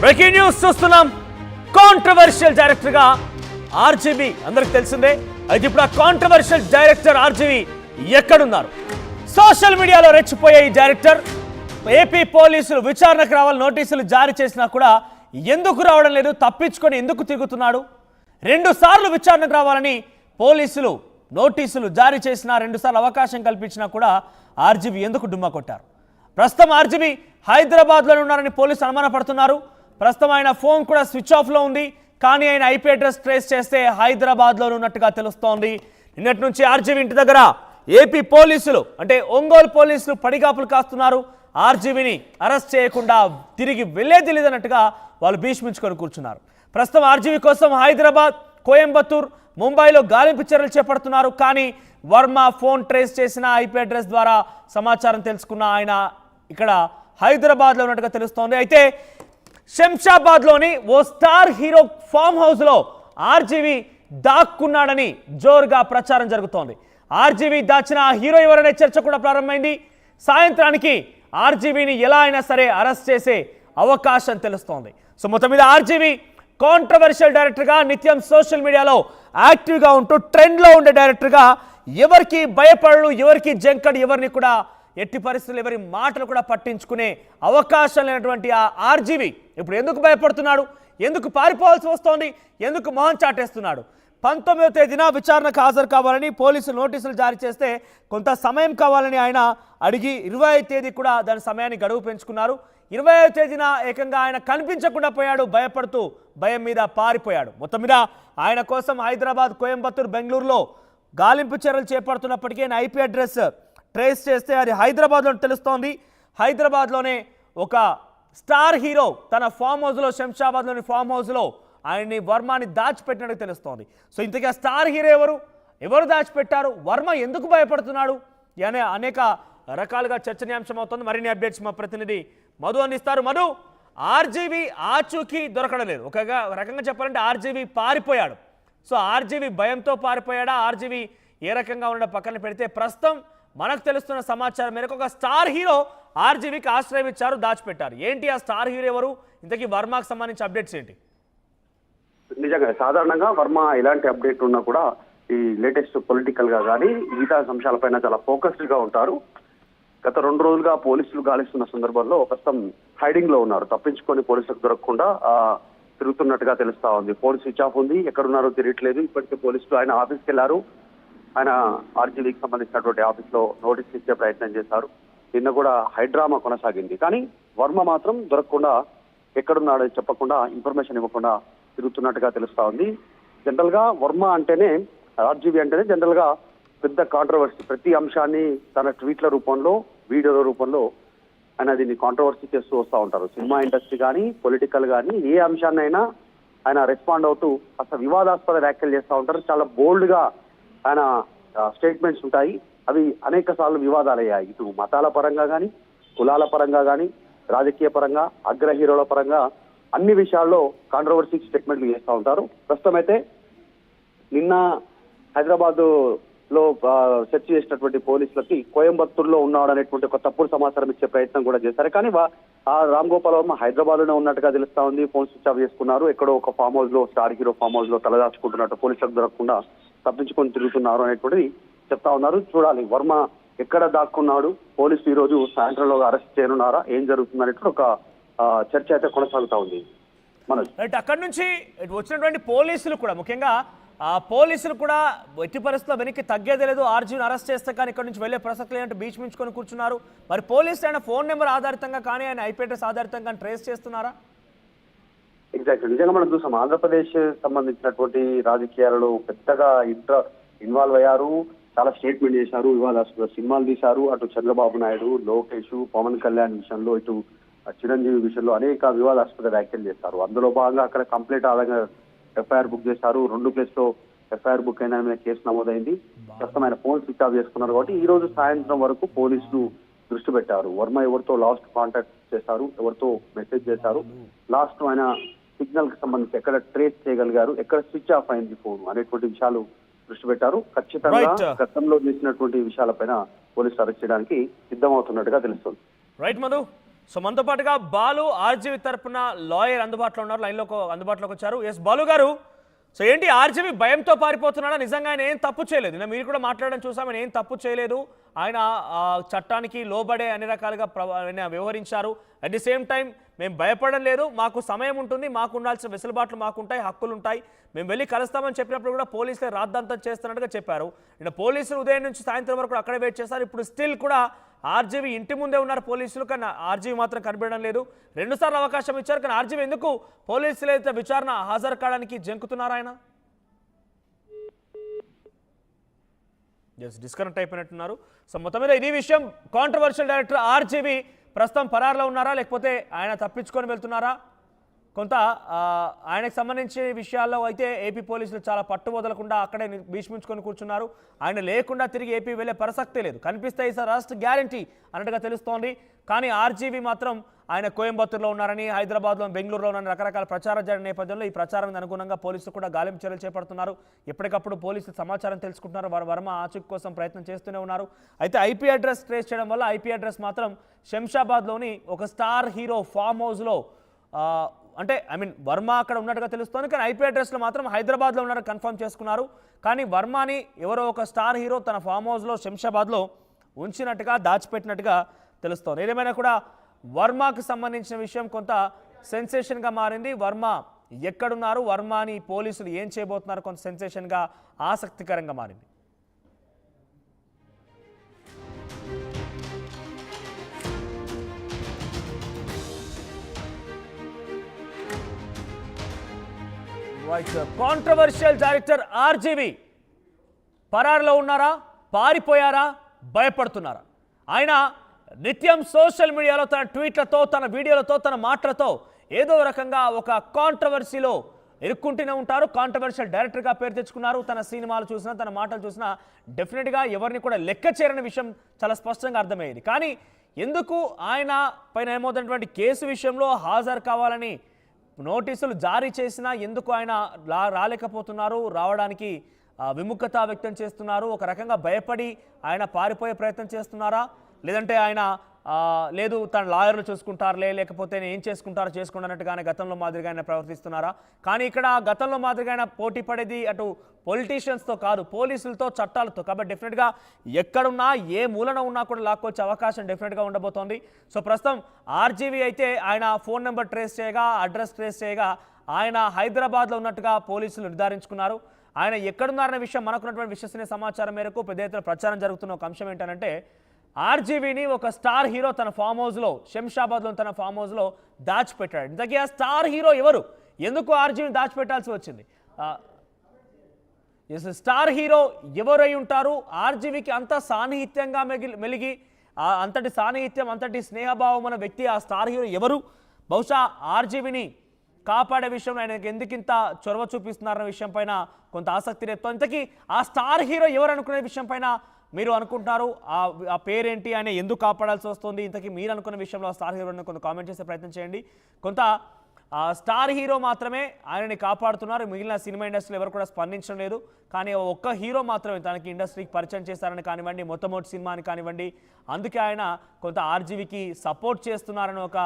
Breaking news చూస్తున్నాం. Controversial director గా RGV అందరికి తెలిసిందే. అయితే ఇప్పుడు ఆ కాంట్రవర్షియల్ డైరెక్టర్ ఆర్జీవి ఎక్కడున్నారు? సోషల్ మీడియాలో రెచ్చిపోయే ఈ డైరెక్టర్ ఏపీ పోలీసులు విచారణకు రావాలని నోటీసులు జారీ చేసినా కూడా ఎందుకు రావడం లేదు? తప్పించుకొని ఎందుకు తిరుగుతున్నాడు? 2 సార్లు విచారణకు రావాలని పోలీసులు నోటీసులు జారీ చేసినా 2 సార్లు అవకాశం కల్పించినా కూడా ఆర్జీవి ఎందుకు డుమ్మా కొట్టారు? ప్రస్తుతం ఆర్జీవి హైదరాబాద్లో ఉన్నారని పోలీసులు అనుమానపడుతున్నారు. ప్రస్తుతం ఆయన ఫోన్ కూడా స్విచ్ ఆఫ్లో ఉంది. కానీ ఆయన ఐపీ అడ్రస్ ట్రేస్ చేస్తే హైదరాబాద్లో ఉన్నట్టుగా తెలుస్తోంది. నిన్నటి నుంచి ఆర్జీవి ఇంటి దగ్గర ఏపీ పోలీసులు అంటే ఒంగోలు పోలీసులు పడిగాపులు కాస్తున్నారు. ఆర్జీవిని అరెస్ట్ చేయకుండా తిరిగి వెళ్లేది లేదన్నట్టుగా వాళ్ళు భీష్మించుకొని కూర్చున్నారు. ప్రస్తుతం ఆర్జీవి కోసం హైదరాబాద్, కోయంబత్తూర్, ముంబైలో గాలింపు చర్యలు చేపడుతున్నారు. కానీ వర్మ ఫోన్ ట్రేస్ చేసిన ఐపీ అడ్రస్ ద్వారా సమాచారం తెలుసుకున్న ఆయన ఇక్కడ హైదరాబాద్లో ఉన్నట్టుగా తెలుస్తోంది. అయితే శంషాబాద్లోని ఓ స్టార్ హీరో ఫామ్ హౌస్లో ఆర్జీవి దాక్కున్నాడని జోరుగా ప్రచారం జరుగుతోంది. ఆర్జీవి దాచిన హీరో ఎవరనే చర్చ కూడా ప్రారంభమైంది. సాయంత్రానికి ఆర్జీవిని ఎలా అయినా సరే అరెస్ట్ చేసే అవకాశం తెలుస్తోంది. సో మొత్తం మీద ఆర్జీవి కాంట్రవర్షియల్ డైరెక్టర్గా నిత్యం సోషల్ మీడియాలో యాక్టివ్గా ఉంటూ ట్రెండ్లో ఉండే డైరెక్టర్గా ఎవరికి భయపడడు, ఎవరికి జంకడు, ఎవరిని కూడా ఎట్టి పరిస్థితులు ఎవరి మాటలు కూడా పట్టించుకునే అవకాశం లేనటువంటి ఆ ఆర్జీవి ఇప్పుడు ఎందుకు భయపడుతున్నాడు? ఎందుకు పారిపోవాల్సి వస్తోంది? ఎందుకు మొహం చాటేస్తున్నాడు? 19వ తేదీన విచారణకు హాజరు కావాలని పోలీసులు నోటీసులు జారీ చేస్తే కొంత సమయం కావాలని ఆయన అడిగి 25వ తేదీ కూడా దాని సమయాన్ని గడువు పెంచుకున్నారు. 25వ తేదీన ఏకంగా ఆయన కనిపించకుండా పోయాడు. భయపడుతూ భయం మీద పారిపోయాడు. మొత్తం మీద ఆయన కోసం హైదరాబాద్, కోయంబత్తూర్, బెంగళూరులో గాలింపు చర్యలు చేపడుతున్నప్పటికీ ఆయన ఐపీ అడ్రస్ ట్రేస్ చేస్తే అది హైదరాబాద్లో తెలుస్తోంది. హైదరాబాద్లోనే ఒక స్టార్ హీరో తన ఫామ్ హౌస్లో, శంషాబాద్లోని ఫామ్ హౌస్లో ఆయన్ని వర్మని దాచిపెట్టినట్టు తెలుస్తోంది. సో ఇంతకీ ఆ స్టార్ హీరో ఎవరు దాచిపెట్టారు? వర్మ ఎందుకు భయపడుతున్నాడు అనే అనేక రకాలుగా చర్చనీయాంశం అవుతుంది. మరిన్ని అప్డేట్స్ మా ప్రతినిధి మధు అందిస్తారు. మధు, ఆర్జీవి ఆచూకీ దొరకడం లేదు. ఒక రకంగా చెప్పాలంటే ఆర్జీవి పారిపోయాడు. సో ఆర్జీవి భయంతో పారిపోయాడా? ఆర్జీవి ఏ రకంగా ఉండడం పక్కన పెడితే ప్రస్తుతం మనకు తెలుస్తున్న సమాచారం మేరకు ఒక స్టార్ హీరో ఆర్జీవికి ఆశ్రయం ఇచ్చారు, దాచిపెట్టారు. ఏంటి ఆ స్టార్ హీరో ఎవరు? ఇంతకీ వర్మకు సంబంధించి అప్డేట్స్ ఏంటి? నిజంగా సాధారణంగా వర్మ ఇలాంటి అప్డేట్ ఉన్నా కూడా ఈ లేటెస్ట్ పొలిటికల్ గా కానీ మిగతా అంశాలపైన చాలా ఫోకస్డ్ గా ఉంటారు. గత 2 రోజులుగా పోలీసులు గాలిస్తున్న సందర్భంలో ప్రస్తుతం హైడింగ్ లో ఉన్నారు. తప్పించుకొని పోలీసులకు దొరకకుండా తిరుగుతున్నట్టుగా తెలుస్తా ఉంది. ఫోన్ స్విచ్ ఆఫ్ ఉంది, ఎక్కడున్నారో తెలియట్లేదు. ఇప్పటికే పోలీసులు ఆయన ఆఫీస్కి వెళ్లారు. ఆయన ఆర్జీవీకి సంబంధించినటువంటి ఆఫీస్ లో నోటీస్ ఇచ్చే ప్రయత్నం చేశారు. నిన్న కూడా హైడ్రామా కొనసాగింది. కానీ వర్మ మాత్రం దొరకకుండా, ఎక్కడున్నాడో చెప్పకుండా, ఇన్ఫర్మేషన్ ఇవ్వకుండా తిరుగుతున్నట్టుగా తెలుస్తా ఉంది. జనరల్ గా వర్మ అంటేనే, ఆర్జీవీ అంటేనే జనరల్ గా పెద్ద కాంట్రవర్సీ. ప్రతి అంశాన్ని తన ట్వీట్ల రూపంలో, వీడియోల రూపంలో ఆయన దీన్ని కాంట్రవర్సీ చేస్తూ వస్తూ ఉంటారు. సినిమా ఇండస్ట్రీ కానీ, పొలిటికల్ కానీ ఏ అంశాన్నైనా ఆయన రెస్పాండ్ అవుతూ అసలు వివాదాస్పద వ్యాఖ్యలు చేస్తూ ఉంటారు. చాలా బోల్డ్ గా ఆయన స్టేట్మెంట్స్ ఉంటాయి. అవి అనేక సార్లు వివాదాలయ్యాయి. ఇటు మతాల పరంగా కానీ, కులాల పరంగా కానీ, రాజకీయ పరంగా, అగ్ర హీరోల పరంగా అన్ని విషయాల్లో కాంట్రవర్సీ స్టేట్మెంట్లు చేస్తూ ఉంటారు. ప్రస్తుతం అయితే నిన్న హైదరాబాద్ లో సెర్చ్ చేసినటువంటి పోలీసులకి కోయంబత్తూరులో ఉన్నాడు అనేటువంటి ఒక తప్పుడు సమాచారం ఇచ్చే ప్రయత్నం కూడా చేశారు. కానీ ఆ రామ్ గోపాల్ వర్మ హైదరాబాద్ లోనే ఉన్నట్టుగా తెలుస్తా ఉంది. ఫోన్ స్విచ్ ఆఫ్ చేసుకున్నారు. ఎక్కడో ఒక ఫామ్ హౌస్ లో, స్టార్ హీరో ఫామ్ హౌస్ లో తలదాచుకుంటున్నట్టు, పోలీసులకు దొరకకుండా తప్పించుకొని తిరుగుతున్నారు అనేటువంటిది చెప్తా ఉన్నారు. చూడాలి వర్మ ఎక్కడ దాక్కున్నాడు, పోలీసులు ఈ రోజు సాయంత్రంలో అరెస్ట్ చేయనున్నారా, ఏం జరుగుతుంది అనేటువంటి ఒక చర్చ అయితే కొనసాగుతా ఉంది. అక్కడి నుంచి వచ్చినటువంటి పోలీసులు కూడా, ముఖ్యంగా పోలీసులు కూడా ఎట్టి పరిస్థితుల్లో వెనక్కి తగ్గేదే లేదు. ఆర్జీని అరెస్ట్ చేస్తే కానీ ఇక్కడ నుంచి వెళ్ళే ప్రసక్తి లేదంటే బీచ్ మించుకొని కూర్చున్నారు. మరి పోలీసులు ఆయన ఫోన్ నెంబర్ ఆధారితంగా కానీ, ఆయన ఐపీ అడ్రస్ ఆధారితంగా ట్రేస్ చేస్తున్నారా? ఎగ్జాక్ట్లీ, నిజంగా మనం చూసాం. ఆంధ్రప్రదేశ్ సంబంధించినటువంటి రాజకీయాలలో పెద్దగా ఇన్వాల్వ్ అయ్యారు. చాలా స్టేట్మెంట్ చేశారు, వివాదాస్పద సినిమాలు తీశారు. అటు చంద్రబాబు నాయుడు, లోకేష్, పవన్ కళ్యాణ్ విషయంలో, ఇటు చిరంజీవి విషయంలో అనేక వివాదాస్పద వ్యాఖ్యలు చేశారు. అందులో భాగంగా అక్కడ కంప్లైంట్ ఆధారంగా ఎఫ్ఐఆర్ బుక్ చేశారు. 2 ప్లేస్ లో ఎఫ్ఐఆర్ బుక్ అయిన మీద కేసు నమోదైంది. ప్రస్తుతం ఆయన ఫోన్ స్విచ్ ఆఫ్ చేసుకున్నారు. కాబట్టి ఈ రోజు సాయంత్రం వరకు పోలీసులు దృష్టి పెట్టారు. వర్మ ఎవరితో లాస్ట్ కాంటాక్ట్ చేశారు, ఎవరితో మెసేజ్ చేశారు, లాస్ట్ ఆయన సిగ్నల్ కి సంబంధించి ఎక్కడ ట్రేస్ చేయగలిగారు, ఎక్కడ స్విచ్ ఆఫ్ అయింది ఫోన్ అనేటువంటి విషయాలు దృష్టి పెట్టారు. ఖచ్చితంగా గతంలో చేసినటువంటి విషయాలపైన పోలీసులు అరెస్ట్ చేయడానికి సిద్ధమవుతున్నట్టుగా తెలుస్తుంది. రైట్ మధు. సో మనతో పాటుగా బాలు ఆర్జీవి తరపున లాయర్ అందుబాటులో ఉన్నారు, అందుబాటులోకి వచ్చారు. ఎస్ బాలు గారు, సో ఏంటి ఆర్జీవి భయంతో పారిపోతున్నాడా? నిజంగా ఆయన ఏం తప్పు చేయలేదు. నిన్న మీరు కూడా మాట్లాడడం చూసాం, ఆయన ఏం తప్పు చేయలేదు. ఆయన చట్టానికి లోబడే అన్ని రకాలుగా ఆయన వ్యవహరించారు. అట్ ది సేమ్ టైం మేము భయపడడం లేదు, మాకు సమయం ఉంటుంది, మాకు ఉండాల్సిన వెసులుబాట్లు మాకుంటాయి, హక్కులు ఉంటాయి, మేము వెళ్ళి కలుస్తామని చెప్పినప్పుడు కూడా పోలీసులే రాద్ధాంతం చేస్తున్నట్టుగా చెప్పారు. నిన్న పోలీసులు ఉదయం నుంచి సాయంత్రం వరకు అక్కడే వెయిట్ చేస్తారు. ఇప్పుడు స్టిల్ కూడా ఆర్జీవి ఇంటి ముందే ఉన్నారు పోలీసులు, కానీ ఆర్జీవి మాత్రం కనిపించడం లేదు. 2 సార్లు అవకాశం ఇచ్చారు, కానీ ఆర్జీవి ఎందుకు పోలీసులు అయితే విచారణ హాజరు కావడానికి జంకుతున్నారు? ఆయన డిస్కనెక్ట్ అయిపోయినట్టున్నారు. సో మొత్తం మీద ఇది విషయం. కాంట్రవర్షియల్ డైరెక్టర్ ఆర్జీవి ప్రస్తుతం పరారులో ఉన్నారా, లేకపోతే ఆయన తప్పించుకొని వెళ్తున్నారా? కొంత ఆయనకు సంబంధించిన విషయాల్లో అయితే ఏపీ పోలీసులు చాలా పట్టుబోదలకుండా అక్కడే భీష్మించుకొని కూర్చున్నారు. ఆయన లేకుండా తిరిగి ఏపీ వెళ్ళే ప్రసక్తే లేదు. కనిపిస్తే ఈసారి అరెస్ట్ గ్యారంటీ అన్నట్టుగా తెలుస్తోంది. కానీ ఆర్జీవి మాత్రం ఆయన కోయంబత్తూరులో ఉన్నారని, హైదరాబాద్లో, బెంగళూరులో ఉన్నారని రకరకాల ప్రచారం జరిగిన నేపథ్యంలో ఈ ప్రచారానికి అనుగుణంగా పోలీసులు కూడా గాలింపు చర్యలు చేపడుతున్నారు. ఎప్పటికప్పుడు పోలీసులు సమాచారం తెలుసుకుంటున్నారు. వారు వర్మ ఆచూకీ కోసం ప్రయత్నం చేస్తూనే ఉన్నారు. అయితే ఐపీ అడ్రస్ ట్రేస్ చేయడం వల్ల ఐపీ అడ్రస్ మాత్రం శంషాబాద్లోని ఒక స్టార్ హీరో ఫామ్ హౌస్లో, అంటే వర్మ అక్కడ ఉన్నట్టుగా తెలుస్తోంది, కానీ ఐపీ అడ్రస్లో మాత్రం హైదరాబాద్లో ఉన్నారని కన్ఫర్మ్ చేసుకున్నారు. కానీ వర్మని ఎవరో ఒక స్టార్ హీరో తన ఫామ్ హౌస్లో శంషాబాద్లో ఉంచినట్టుగా, దాచిపెట్టినట్టుగా తెలుస్తోంది. ఏదేమైనా కూడా వర్మకు సంబంధించిన విషయం కొంత సెన్సేషన్గా మారింది. వర్మ ఎక్కడున్నారు, వర్మని పోలీసులు ఏం చేయబోతున్నారు, కొంత సెన్సేషన్గా, ఆసక్తికరంగా మారింది. కాంట్రవర్షియల్ డైరెక్టర్ ఆర్జీవి పరారులో ఉన్నారా, పారిపోయారా, భయపడుతున్నారా? ఆయన నిత్యం సోషల్ మీడియాలో తన ట్వీట్లతో, తన వీడియోలతో, తన మాటలతో ఏదో రకంగా ఒక కాంట్రవర్సీలో ఇరుక్కుంటూనే ఉంటారు. కాంట్రవర్షియల్ డైరెక్టర్గా పేరు తెచ్చుకున్నారు. తన సినిమాలు చూసినా, తన మాటలు చూసినా డెఫినెట్గా ఎవరిని కూడా లెక్క చేరని విషయం చాలా స్పష్టంగా అర్థమయ్యేది. కానీ ఎందుకు ఆయన పైన ఏమవుతున్నటువంటి కేసు విషయంలో హాజరు కావాలని నోటీసులు జారీ చేసినా ఎందుకు ఆయన రాలేకపోతున్నారు, రావడానికి విముఖత వ్యక్తం చేస్తున్నారు? ఒక రకంగా భయపడి ఆయన పారిపోయే ప్రయత్నం చేస్తున్నారా, లేదంటే ఆయన లేదు తన లాయర్లు చూసుకుంటారులే, లేకపోతే ఏం చేసుకుంటారో చేసుకుంటున్నట్టుగానే గతంలో మాదిరిగా ఆయన ప్రవర్తిస్తున్నారా? కానీ ఇక్కడ గతంలో మాదిరిగా ఆయన పోటీ పడేది అటు పొలిటీషియన్స్తో కాదు, పోలీసులతో, చట్టాలతో. కాబట్టి డెఫినెట్గా ఎక్కడున్నా, ఏ మూలన ఉన్నా కూడా లాక్కొచ్చే అవకాశం డెఫినెట్గా ఉండబోతోంది. సో ప్రస్తుతం ఆర్జీవి అయితే ఆయన ఫోన్ నెంబర్ ట్రేస్ చేయగా, అడ్రస్ ట్రేస్ చేయగా ఆయన హైదరాబాద్లో ఉన్నట్టుగా పోలీసులు నిర్ధారించుకున్నారు. ఆయన ఎక్కడున్నారనే విషయం మనకున్నటువంటి విశ్వసనీయ సమాచారం మేరకు పెద్ద ఎత్తున ప్రచారం జరుగుతున్న ఒక అంశం ఏంటంటే, ఆర్జీవిని ఒక స్టార్ హీరో తన ఫామ్ హౌస్లో, శంషాబాద్లో తన ఫామ్ హౌస్లో దాచిపెట్టాడు. ఇంతకీ ఆ స్టార్ హీరో ఎవరు, ఎందుకు ఆర్జీవిని దాచిపెట్టాల్సి వచ్చింది? స్టార్ హీరో ఎవరై ఉంటారు? ఆర్జీవికి అంత సాన్నిహిత్యంగా మెలిగి, అంతటి సాన్నిహిత్యం, అంతటి స్నేహభావం ఉన్న వ్యక్తి ఆ స్టార్ హీరో ఎవరు? బహుశా ఆర్జీవిని కాపాడే విషయంలో ఆయనకు ఎందుకింత చొరవ చూపిస్తున్నారన్న విషయం పైన కొంత ఆసక్తి రేపుతోంది. ఇంతకీ ఆ స్టార్ హీరో ఎవరు అనుకునే విషయం పైన మీరు అనుకుంటున్నారు? ఆ పేరేంటి, ఆయన ఎందుకు కాపాడాల్సి వస్తుంది? ఇంతకీ మీరు అనుకున్న విషయంలో స్టార్ హీరోని కొంత కామెంట్ చేసే ప్రయత్నం చేయండి. కొంత స్టార్ హీరో మాత్రమే ఆయనని కాపాడుతున్నారు. మిగిలిన సినిమా ఇండస్ట్రీలో ఎవరు కూడా స్పందించడం లేదు. కానీ ఒక్క హీరో మాత్రమే తనకి ఇండస్ట్రీకి పరిచయం చేస్తారని కానివ్వండి, మొట్టమొదటి సినిమా అని కానివ్వండి, అందుకే ఆయన కొంత ఆర్జీవికి సపోర్ట్ చేస్తున్నారని ఒక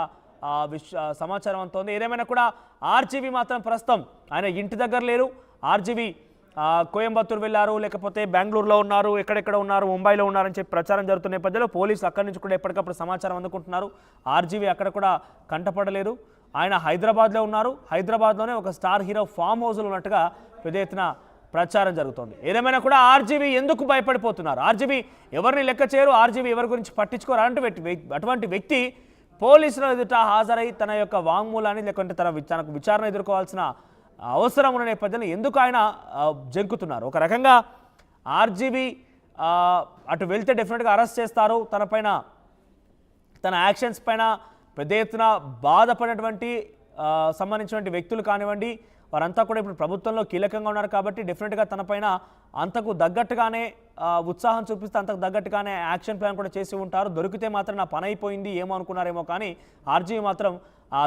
సమాచారం అంతోంది. ఏదేమైనా కూడా ఆర్జీవి మాత్రం ప్రస్తుతం ఆయన ఇంటి దగ్గర లేరు. ఆర్జీవి కోయంబత్తూరు వెళ్ళారు, లేకపోతే బెంగళూరులో ఉన్నారు, ఎక్కడెక్కడ ఉన్నారు, ముంబైలో ఉన్నారని చెప్పి ప్రచారం జరుగుతున్న నేపథ్యంలో పోలీసులు అక్కడి నుంచి కూడా ఎప్పటికప్పుడు సమాచారం అందుకుంటున్నారు. ఆర్జీవి అక్కడ కూడా కంటపడలేదు. ఆయన హైదరాబాద్లో ఉన్నారు. హైదరాబాద్లోనే ఒక స్టార్ హీరో ఫామ్ హౌస్లో ఉన్నట్టుగా పెద్ద ఎత్తున ప్రచారం జరుగుతుంది. ఏదేమైనా కూడా ఆర్జీవి ఎందుకు భయపడిపోతున్నారు? ఆర్జీవి ఎవరిని లెక్క చేయరు, ఆర్జీవి ఎవరి గురించి పట్టించుకోరు. అటువంటి వ్యక్తి పోలీసుల ఎదుట హాజరై తన యొక్క వాంగ్మూలాన్ని, లేకుంటే తనకు విచారణ ఎదుర్కోవాల్సిన అవసరం ఉన్న నేపథ్యంలో ఎందుకు ఆయన జంకుతున్నారు? ఒక రకంగా ఆర్జీవి అటు వెళ్తే డెఫినెట్గా అరెస్ట్ చేస్తారు. తన యాక్షన్స్ పైన పెద్ద ఎత్తున బాధపడినటువంటి సంబంధించినటువంటి వ్యక్తులు కానివ్వండి, వారంతా కూడా ఇప్పుడు ప్రభుత్వంలో కీలకంగా ఉన్నారు. కాబట్టి డెఫినెట్గా తనపైన అంతకు తగ్గట్టుగానే ఉత్సాహం చూపిస్తే అంతకు తగ్గట్టుగానే యాక్షన్ ప్లాన్ కూడా చేసి ఉంటారు. దొరికితే మాత్రం నా పని అయిపోయింది ఏమో అనుకున్నారేమో, కానీ ఆర్జీవి మాత్రం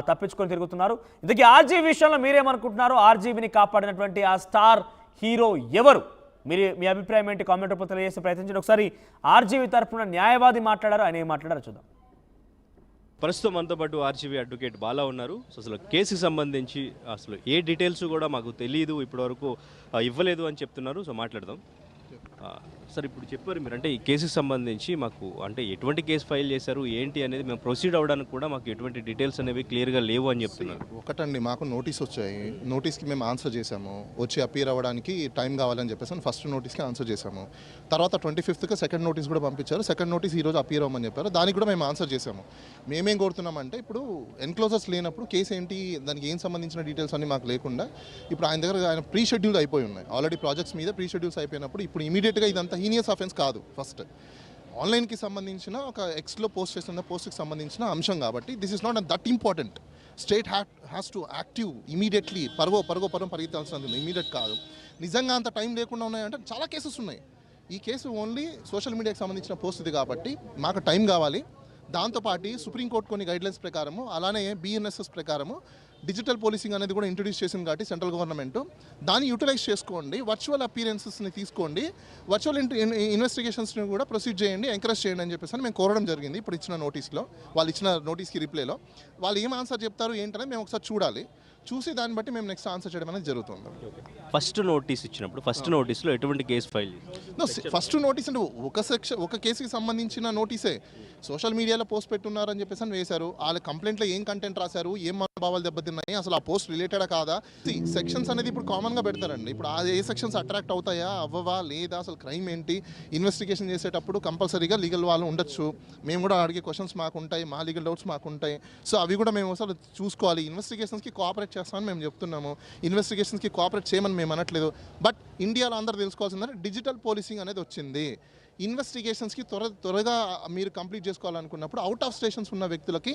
తప్పించుకొని తిరుగుతున్నారు. ఇందుకే ఆర్జీవి విషయంలో మీరేమనుకుంటున్నారు? ఆర్జీవిని కాపాడినటువంటి ఆ స్టార్ హీరో ఎవరు? మీ అభిప్రాయం ఏంటి? కామెంట్ రూపంలో తెలియజేసే ప్రయత్నించండి. ఒకసారి ఆర్జీవి తరఫున న్యాయవాది మాట్లాడారు, ఆయన ఏం మాట్లాడారో చూద్దాం. ప్రస్తుతం మనతో పాటు ఆర్జీవీ అడ్వకేట్ బాలా ఉన్నారు. సో అసలు కేసుకి సంబంధించి అసలు ఏ డీటెయిల్స్ కూడా మాకు తెలియదు, ఇప్పటివరకు ఇవ్వలేదు అని చెప్తున్నారు. సో మాట్లాడదాం. సార్, ఇప్పుడు చెప్పారు మీరు, అంటే ఈ కేసుకి సంబంధించి మాకు అంటే ఎటువంటి కేసు ఫైల్ చేశారు ఏంటి అనేది మేము ప్రొసీడ్ అవ్వడానికి కూడా మాకు ఎటువంటి డీటెయిల్స్ అనేవి క్లియర్గా లేవు అని చెప్తున్నారు. ఒకటండి, మాకు నోటీస్ వచ్చాయి. నోటీస్కి మేము ఆన్సర్ చేసాము. వచ్చి అపీర్ అవ్వడానికి టైం కావాలని చెప్పేసి ఫస్ట్ నోటీస్కి ఆన్సర్ చేసాము. తర్వాత 25th సెకండ్ నోటీస్ కూడా పంపించారు. సెకండ్ నోటీస్ ఈరోజు అపీర్ అవ్వమని చెప్పారు. దానికి కూడా మేము ఆన్సర్ చేసాము. మేమేం కోరుతున్నామంటే, ఇప్పుడు ఎన్క్లోజర్స్ లేనప్పుడు కేసు ఏంటి, దానికి ఏం సంబంధించిన డీటెయిల్స్ అన్నీ మాకు లేకుండా ఇప్పుడు ఆయన దగ్గర ఆయన ప్రీ షెడ్యూల్ అయిపోయి ఉన్నాయి. ఆల్రెడీ ప్రాజెక్ట్స్ మీద ప్రీ షెడ్యూల్స్ అయిపోయినప్పుడు ఇప్పుడు ఇమీడియట్గా ఇదంతా హీనియస్ అఫెన్స్ కాదు. ఫస్ట్ ఆన్లైన్కి సంబంధించిన ఒక ఎక్స్లో పోస్ట్ చేస్తున్న పోస్ట్కి సంబంధించిన అంశం కాబట్టి this is not that important. State has to active immediately. పరుగో పరిగెత్తాల్సినది ఇమీడియట్ కాదు. నిజంగా అంత టైం లేకుండా ఉన్నాయంటే చాలా కేసెస్ ఉన్నాయి. ఈ కేసు ఓన్లీ సోషల్ మీడియాకి సంబంధించిన పోస్ట్ ఇది కాబట్టి మాకు టైం కావాలి. దాంతోపాటు సుప్రీంకోర్టు కొన్ని గైడ్లైన్స్ ప్రకారము, అలానే BNSS ప్రకారము డిజిటల్ పోలీసింగ్ అనేది కూడా ఇంట్రడ్యూస్ చేసింది కాబట్టి సెంట్రల్ గవర్నమెంట్ దాన్ని యూటిలైజ్ చేసుకోండి. వర్చువల్ అపీరెన్సెస్ని తీసుకోండి, వర్చువల్ ఇన్వెస్టిగేషన్స్ని కూడా ప్రొసీడ్ చేయండి, ఎంకరేజ్ చేయండి అని చెప్పేసి మేము కోరడం జరిగింది. ఇప్పుడు ఇచ్చిన నోటీస్లో, వాళ్ళు ఇచ్చిన నోటీస్కి రిప్లైలో వాళ్ళు ఏం ఆన్సర్ చెప్తారు ఏంటనేది మేము ఒకసారి చూడాలి. చూసి దాన్ని బట్టి మేము నెక్స్ట్ ఆన్సర్ చేయడం అనేది జరుగుతుంది. ఫస్ట్ నోటీస్ ఇచ్చినప్పుడు ఫస్ట్ నోటీస్లో ఎటువంటి కేసు ఫైల్ ఫస్ట్ నోటీస్ అంటే ఒక కేసుకి సంబంధించిన నోటీసే. సోషల్ మీడియాలో పోస్ట్ పెట్టున్నారని చెప్పేసి అని వేశారు. వాళ్ళ కంప్లైంట్లో ఏం కంటెంట్ రాశారు, ఏం మనోభావాలు దెబ్బతిన్నాయి, అసలు ఆ పోస్ట్ రిలేటెడా కాదా, సెక్షన్స్ అనేది ఇప్పుడు కామన్గా పెడతారండి. ఇప్పుడు ఏ సెక్షన్స్ అట్రాక్ట్ అవుతాయా అవ్వవా లేదా, అసలు క్రైమ్ ఏంటి, ఇన్వెస్టిగేషన్ చేసేటప్పుడు కంపల్సరీగా లీగల్ వాళ్ళు ఉండొచ్చు. మేము కూడా అడిగే క్వశ్చన్స్ మాకు ఉంటాయి, మా లీగల్ డౌట్స్ మాకు ఉంటాయి. సో అవి కూడా మేము అసలు చూసుకోవాలి. ఇన్వెస్టిగేషన్స్కి కోఆపరేట్ చేస్తామని మేము చెప్తున్నాము. ఇన్వెస్టిగేషన్స్కి కోఆపరేట్ చేయమని మేము అనట్లేదు. బట్ ఇండియాలో అందరూ తెలుసుకోవాల్సిందంటే డిజిటల్ పోలీసింగ్ అనేది వచ్చింది. ఇన్వెస్టిగేషన్స్కి త్వరగా మీరు కంప్లీట్ చేసుకోవాలనుకున్నప్పుడు అవుట్ ఆఫ్ స్టేషన్స్ ఉన్న వ్యక్తులకి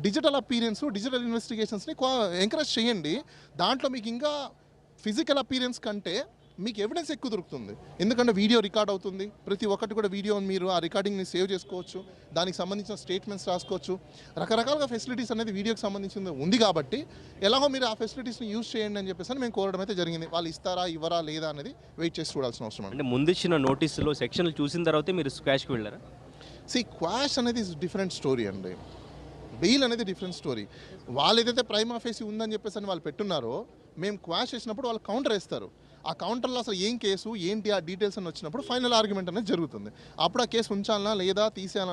డిజిటల్ అపీరెన్స్, డిజిటల్ ఇన్వెస్టిగేషన్స్ని ఎంకరేజ్ చేయండి. దాంట్లో మీకు ఇంకా ఫిజికల్ అపీరెన్స్ కంటే మీకు ఎవిడెన్స్ ఎక్కువ దొరుకుతుంది. ఎందుకంటే వీడియో రికార్డ్ అవుతుంది. ప్రతి ఒక్కటి కూడా వీడియో మీరు ఆ రికార్డింగ్ని సేవ్ చేసుకోవచ్చు, దానికి సంబంధించిన స్టేట్మెంట్స్ రాసుకోవచ్చు. రకరకాలుగా ఫెసిలిటీస్ అనేది వీడియోకి సంబంధించింది ఉంది కాబట్టి ఎలాగో మీరు ఆ ఫెసిలిటీస్ని యూజ్ చేయండి అని చెప్పేసి మేము కోరడం అయితే జరిగింది. వాళ్ళు ఇస్తారా ఇవ్వరా లేదా అనేది వెయిట్ చేసి చూడాల్సిన అవసరం. అంటే ముందు ఇచ్చిన నోటీసులో సెక్షన్లు చూసిన తర్వాతే మీరు స్క్వాష్కి వెళ్ళారా? క్వాష్ అనేది డిఫరెంట్ స్టోరీ అండి. బెయిల్ అనేది డిఫరెంట్ స్టోరీ. వాళ్ళు ఏదైతే ప్రైమా ఫేసి ఉందని చెప్పేసి అని వాళ్ళు పెట్టున్నారో, మేము క్వాష్ చేసినప్పుడు వాళ్ళు కౌంటర్ వేస్తారు. ఆ కౌంటర్లో అసలు ఏం కేసు ఏంటి ఆ డీటెయిల్స్ అని వచ్చినప్పుడు ఫైనల్ ఆర్గ్యుమెంట్ అనేది జరుగుతుంది. అప్పుడు ఆ కేసు ఉంచాలనా లేదా తీసేయాలన్నా